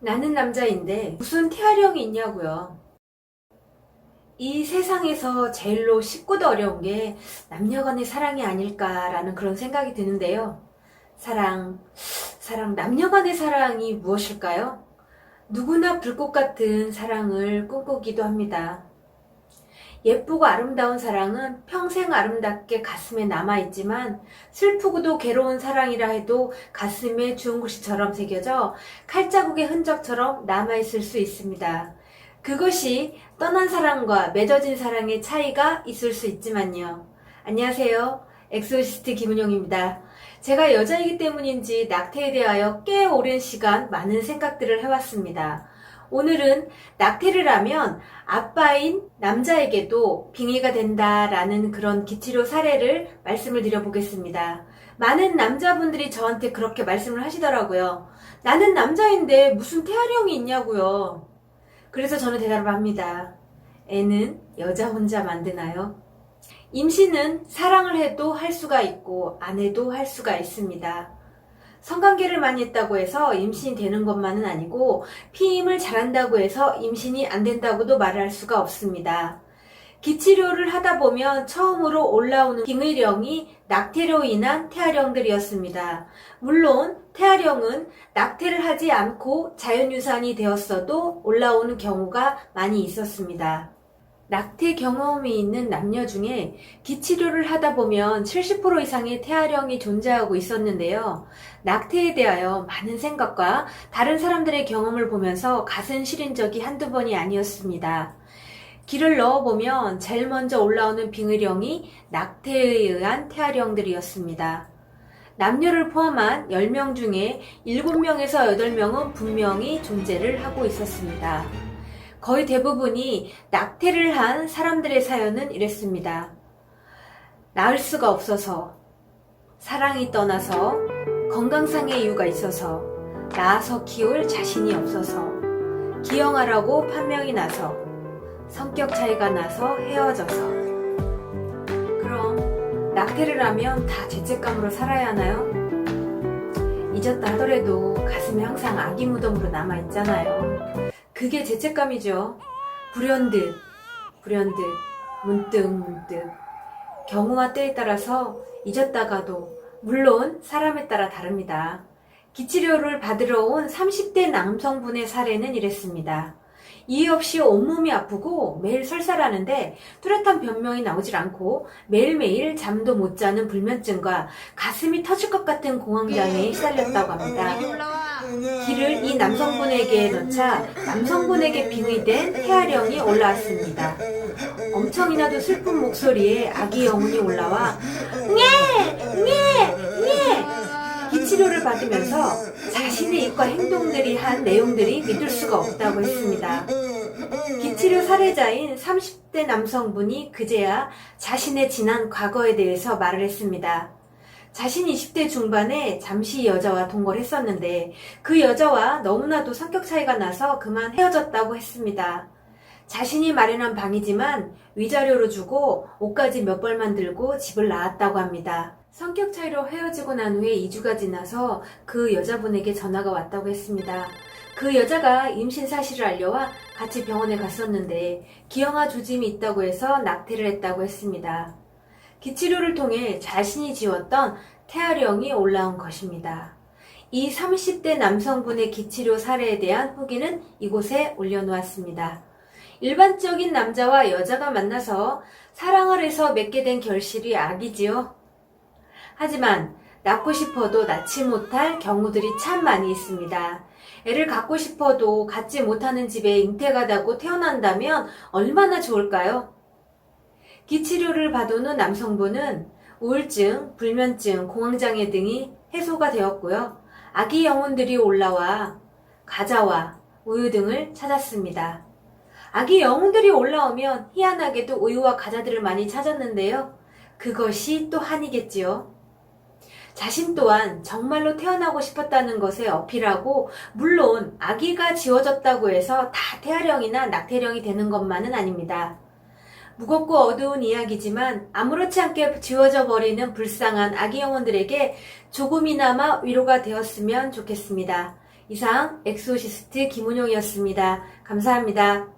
나는 남자인데 무슨 태아령이 있냐고요. 이 세상에서 제일로 쉽고도 어려운 게 남녀간의 사랑이 아닐까라는 그런 생각이 드는데요. 남녀간의 사랑이 무엇일까요? 누구나 불꽃 같은 사랑을 꿈꾸기도 합니다. 예쁘고 아름다운 사랑은 평생 아름답게 가슴에 남아있지만 슬프고도 괴로운 사랑이라 해도 가슴에 주운 글씨처럼 새겨져 칼자국의 흔적처럼 남아있을 수 있습니다. 그것이 떠난 사랑과 맺어진 사랑의 차이가 있을 수 있지만요. 안녕하세요. 엑소시스트 김은영입니다. 제가 여자이기 때문인지 낙태에 대하여 꽤 오랜 시간 많은 생각들을 해왔습니다. 오늘은 낙태를 하면 아빠인 남자에게도 빙의가 된다라는 그런 기치료 사례를 말씀을 드려보겠습니다. 많은 남자분들이 저한테 그렇게 말씀을 하시더라고요. 나는 남자인데 무슨 태아령이 있냐고요. 그래서 저는 대답을 합니다. 애는 여자 혼자 만드나요? 임신은 사랑을 해도 할 수가 있고 안 해도 할 수가 있습니다. 성관계를 많이 했다고 해서 임신이 되는 것만은 아니고 피임을 잘한다고 해서 임신이 안 된다고도 말할 수가 없습니다. 기치료를 하다 보면 처음으로 올라오는 빙의령이 낙태로 인한 태아령들이었습니다. 물론 태아령은 낙태를 하지 않고 자연유산이 되었어도 올라오는 경우가 많이 있었습니다. 낙태 경험이 있는 남녀 중에 기치료를 하다 보면 70% 이상의 태아령이 존재하고 있었는데요. 낙태에 대하여 많은 생각과 다른 사람들의 경험을 보면서 가슴 시린 적이 한두 번이 아니었습니다. 기를 넣어보면 제일 먼저 올라오는 빙의령이 낙태에 의한 태아령들이었습니다. 남녀를 포함한 10명 중에 7명에서 8명은 분명히 존재를 하고 있었습니다. 거의 대부분이 낙태를 한 사람들의 사연은 이랬습니다. 낳을 수가 없어서, 사랑이 떠나서, 건강상의 이유가 있어서, 낳아서 키울 자신이 없어서, 기형아라고 판명이 나서, 성격 차이가 나서 헤어져서. 그럼 낙태를 하면 다 죄책감으로 살아야 하나요? 잊었다 하더라도 가슴에 항상 아기 무덤으로 남아있잖아요. 그게 죄책감이죠. 불현듯 문득 경우와 때에 따라서 잊었다가도 물론 사람에 따라 다릅니다. 기치료를 받으러 온 30대 남성분의 사례는 이랬습니다. 이유 없이 온몸이 아프고 매일 설사하는데 뚜렷한 변명이 나오질 않고 매일매일 잠도 못 자는 불면증과 가슴이 터질 것 같은 공황장애에 시달렸다고 합니다. 기를 이 남성분에게 넣자 남성분에게 빙의된 태아령이 올라왔습니다. 엄청이나도 슬픈 목소리에 아기 영혼이 올라와 기치료를 받으면서 자신의 입과 행동들이 한 내용들이 믿을 수가 없다고 했습니다. 기치료 사례자인 30대 남성분이 그제야 자신의 지난 과거에 대해서 말을 했습니다. 자신 20대 중반에 잠시 여자와 동거를 했었는데 그 여자와 너무나도 성격 차이가 나서 그만 헤어졌다고 했습니다. 자신이 마련한 방이지만 위자료로 주고 옷까지 몇 벌만 들고 집을 나왔다고 합니다. 성격 차이로 헤어지고 난 후에 2주가 지나서 그 여자분에게 전화가 왔다고 했습니다. 그 여자가 임신 사실을 알려와 같이 병원에 갔었는데 기형아 조짐이 있다고 해서 낙태를 했다고 했습니다. 기치료를 통해 자신이 지웠던 태아령이 올라온 것입니다. 이 30대 남성분의 기치료 사례에 대한 후기는 이곳에 올려놓았습니다. 일반적인 남자와 여자가 만나서 사랑을 해서 맺게 된 결실이 아기지요. 하지만 낳고 싶어도 낳지 못할 경우들이 참 많이 있습니다. 애를 갖고 싶어도 갖지 못하는 집에 잉태가다고 태어난다면 얼마나 좋을까요? 기치료를 받은 남성분은 우울증, 불면증, 공황장애 등이 해소가 되었고요. 아기 영혼들이 올라와 과자와 우유 등을 찾았습니다. 아기 영혼들이 올라오면 희한하게도 우유와 과자들을 많이 찾았는데요. 그것이 또 한이겠지요. 자신 또한 정말로 태어나고 싶었다는 것에 어필하고 물론 아기가 지워졌다고 해서 다 태아령이나 낙태령이 되는 것만은 아닙니다. 무겁고 어두운 이야기지만 아무렇지 않게 지워져 버리는 불쌍한 아기 영혼들에게 조금이나마 위로가 되었으면 좋겠습니다. 이상 엑소시스트 김은용이었습니다. 감사합니다.